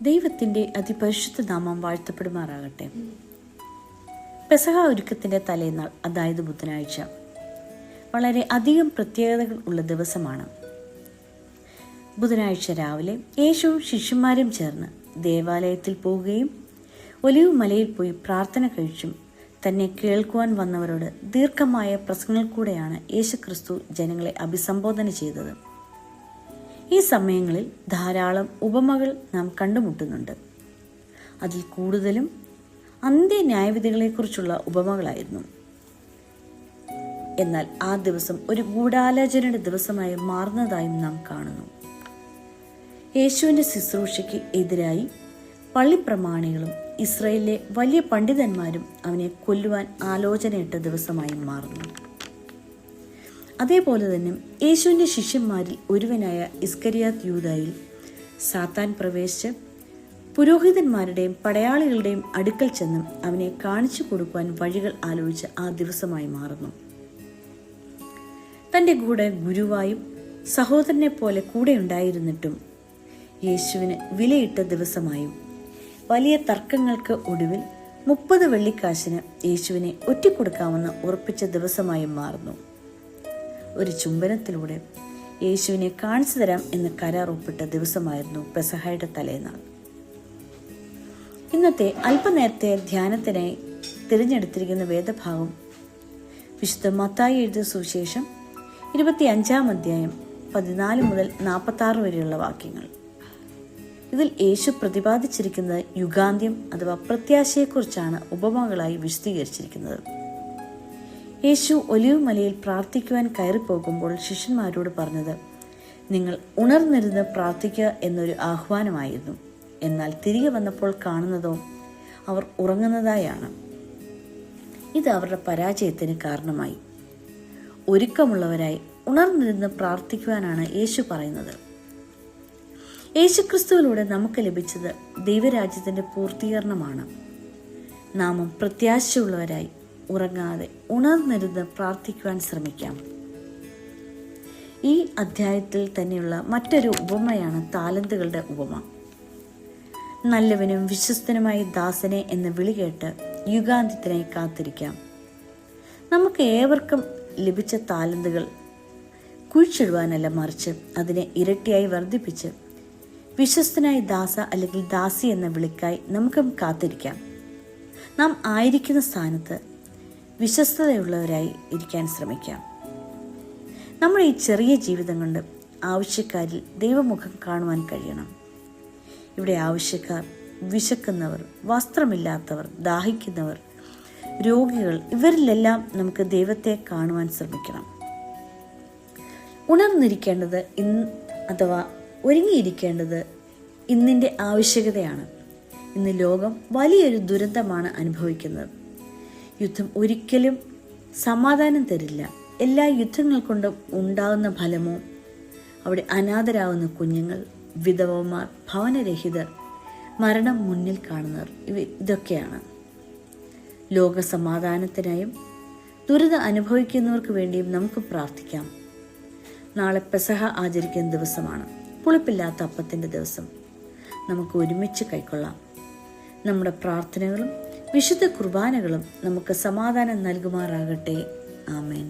ദൈവത്തിൻ്റെ അതിപരിശുദ്ധ നാമം വാഴ്ത്തപ്പെടുമാറാകട്ടെ. പെസഹ ഒരുക്കത്തിൻ്റെ തലേന്നാൾ, അതായത് ബുധനാഴ്ച, വളരെ അധികം പ്രത്യേകതകൾ ഉള്ള ദിവസമാണ്. ബുധനാഴ്ച രാവിലെ യേശുവും ശിഷ്യന്മാരും ചേർന്ന് ദേവാലയത്തിൽ പോവുകയും ഒലിവ് മലയിൽ പോയി പ്രാർത്ഥന കഴിച്ചും തന്നെ കേൾക്കുവാൻ വന്നവരോട് ദീർഘമായ പ്രസംഗങ്ങൾ കൂടെയാണ് യേശുക്രിസ്തു ജനങ്ങളെ അഭിസംബോധന ചെയ്തത്. ഈ സമയങ്ങളിൽ ധാരാളം ഉപമകൾ നാം കണ്ടുമുട്ടുന്നുണ്ട്. അതിൽ കൂടുതലും അന്ത്യ ന്യായവിധികളെക്കുറിച്ചുള്ള ഉപമകളായിരുന്നു. എന്നാൽ ആ ദിവസം ഒരു ഗൂഢാലോചനയുടെ ദിവസമായി മാറുന്നതായും നാം കാണുന്നു. യേശുവിൻ്റെ ശുശ്രൂഷയ്ക്ക് എതിരായി പള്ളിപ്രമാണികളും ഇസ്രായേലിലെ വലിയ പണ്ഡിതന്മാരും അവനെ കൊല്ലുവാൻ ആലോചനയിട്ട ദിവസമായി മാറുന്നു. അതേപോലെ തന്നെ യേശുവിൻ്റെ ശിഷ്യന്മാരിൽ ഒരുവനായ ഇസ്കരിയാത്ത് യൂദായിൽ സാത്താൻ പ്രവേശിച്ച് പുരോഹിതന്മാരുടെയും പടയാളികളുടെയും അടുക്കൽ ചെന്ന് അവനെ കാണിച്ചു കൊടുക്കുവാൻ വഴികൾ ആലോചിച്ച് ആ ദിവസമായി മാറുന്നു. തൻ്റെ കൂടെ ഗുരുവായും സഹോദരനെ പോലെ കൂടെ ഉണ്ടായിരുന്നിട്ടും യേശുവിന് വിലയിട്ട ദിവസമായും വലിയ തർക്കങ്ങൾക്ക് ഒടുവിൽ 30 വെള്ളിക്കാശിന് യേശുവിനെ ഒറ്റിക്കൊടുക്കാമെന്ന് ഉറപ്പിച്ച ദിവസമായും മാറുന്നു. ഒരു ചുംബനത്തിലൂടെ യേശുവിനെ കാണിച്ചു തരാം എന്ന് കരാർ ഒപ്പിട്ട ദിവസമായിരുന്നു പെസഹയുടെ തലേന്നാൾ. ഇന്നത്തെ അല്പനേരത്തെ ധ്യാനത്തിനായി തിരഞ്ഞെടുത്തിരിക്കുന്ന വേദഭാഗം വിശുദ്ധ മത്തായി എഴുതിയ സുവിശേഷം 25-ാം അധ്യായം 14 മുതൽ 46 വരെയുള്ള വാക്യങ്ങൾ. ഇതിൽ യേശു പ്രതിപാദിച്ചിരിക്കുന്നത് യുഗാന്ത്യം അഥവാ പ്രത്യാശയെക്കുറിച്ചാണ് ഉപമകളായി വിശദീകരിച്ചിരിക്കുന്നത്. യേശു ഒലിവ് മലയിൽ പ്രാർത്ഥിക്കുവാൻ കയറിപ്പോകുമ്പോൾ ശിഷ്യന്മാരോട് പറഞ്ഞത് നിങ്ങൾ ഉണർന്നിരുന്ന് പ്രാർത്ഥിക്കുക എന്നൊരു ആഹ്വാനമായിരുന്നു. എന്നാൽ തിരികെ വന്നപ്പോൾ കാണുന്നതോ അവർ ഉറങ്ങുന്നതായാണ്. ഇത് അവരുടെ പരാജയത്തിന് കാരണമായി. ഒരുക്കമുള്ളവരായി ഉണർന്നിരുന്ന് പ്രാർത്ഥിക്കുവാനാണ് യേശു പറയുന്നത്. യേശുക്രിസ്തുവിലൂടെ നമുക്ക് ലഭിച്ചത് ദൈവരാജ്യത്തിന്റെ പൂർത്തീകരണമാണ്. നാമും പ്രത്യാശയുള്ളവരായി ഉറങ്ങാതെ ഉണർന്നിരുന്ന് പ്രാർത്ഥിക്കുവാൻ ശ്രമിക്കാം. ഈ അധ്യായത്തിൽ തന്നെയുള്ള മറ്റൊരു ഉപമയാണ് താലന്തുകളുടെ ഉപമ. നല്ലവനും വിശ്വസ്തനുമായ ദാസനെ എന്ന വിളി കേട്ട് യുഗാന്ത്യത്തിനായി കാത്തിരിക്കാം. നമുക്ക് ഏവർക്കും ലഭിച്ച താലന്തുകൾ കുഴിച്ചിടുവാനല്ല, മറിച്ച് അതിനെ ഇരട്ടിയായി വർദ്ധിപ്പിച്ച് വിശ്വസ്തനായ ദാസ അല്ലെങ്കിൽ ദാസി എന്ന വിളിക്കായി നമുക്കും കാത്തിരിക്കാം. നാം ആയിരിക്കുന്ന സ്ഥാനത്ത് വിശ്വസ്തതയുള്ളവരായി ഇരിക്കാൻ ശ്രമിക്കാം. നമ്മുടെ ഈ ചെറിയ ജീവിതം കൊണ്ട് ആവശ്യക്കാരിൽ ദൈവമുഖം കാണുവാൻ കഴിയണം. ഇവിടെ ആവശ്യക്കാർ വിശക്കുന്നവർ, വസ്ത്രമില്ലാത്തവർ, ദാഹിക്കുന്നവർ, രോഗികൾ, ഇവരിലെല്ലാം നമുക്ക് ദൈവത്തെ കാണുവാൻ ശ്രമിക്കണം. ഉണർന്നിരിക്കേണ്ടത് അഥവാ ഒരുങ്ങിയിരിക്കേണ്ടത് ഇന്നിൻ്റെ ആവശ്യകതയാണ്. ഇന്ന് ലോകം വലിയൊരു ദുരന്തമാണ് അനുഭവിക്കുന്നത്. യുദ്ധം ഒരിക്കലും സമാധാനം തരില്ല. എല്ലാ യുദ്ധങ്ങൾ കൊണ്ടും ഉണ്ടാകുന്ന ഫലമോ അവിടെ അനാഥരാകുന്ന കുഞ്ഞുങ്ങൾ, വിധവമാർ, ഭവനരഹിതർ, മരണം മുന്നിൽ കാണുന്നവർ, ഇതൊക്കെയാണ്. ലോക സമാധാനത്തിനായും ദുരിതം അനുഭവിക്കുന്നവർക്ക് വേണ്ടിയും നമുക്ക് പ്രാർത്ഥിക്കാം. നാളെ പെസഹ ആചരിക്കുന്ന ദിവസമാണ്, പുളിപ്പില്ലാത്ത അപ്പത്തിൻ്റെ ദിവസം. നമുക്ക് ഒരുമിച്ച് കൈക്കൊള്ളാം. നമ്മുടെ പ്രാർത്ഥനകളും വിശുദ്ധ കുർബാനകളും നമുക്ക് സമാധാനം നൽകുമാറാകട്ടെ. ആമേൻ.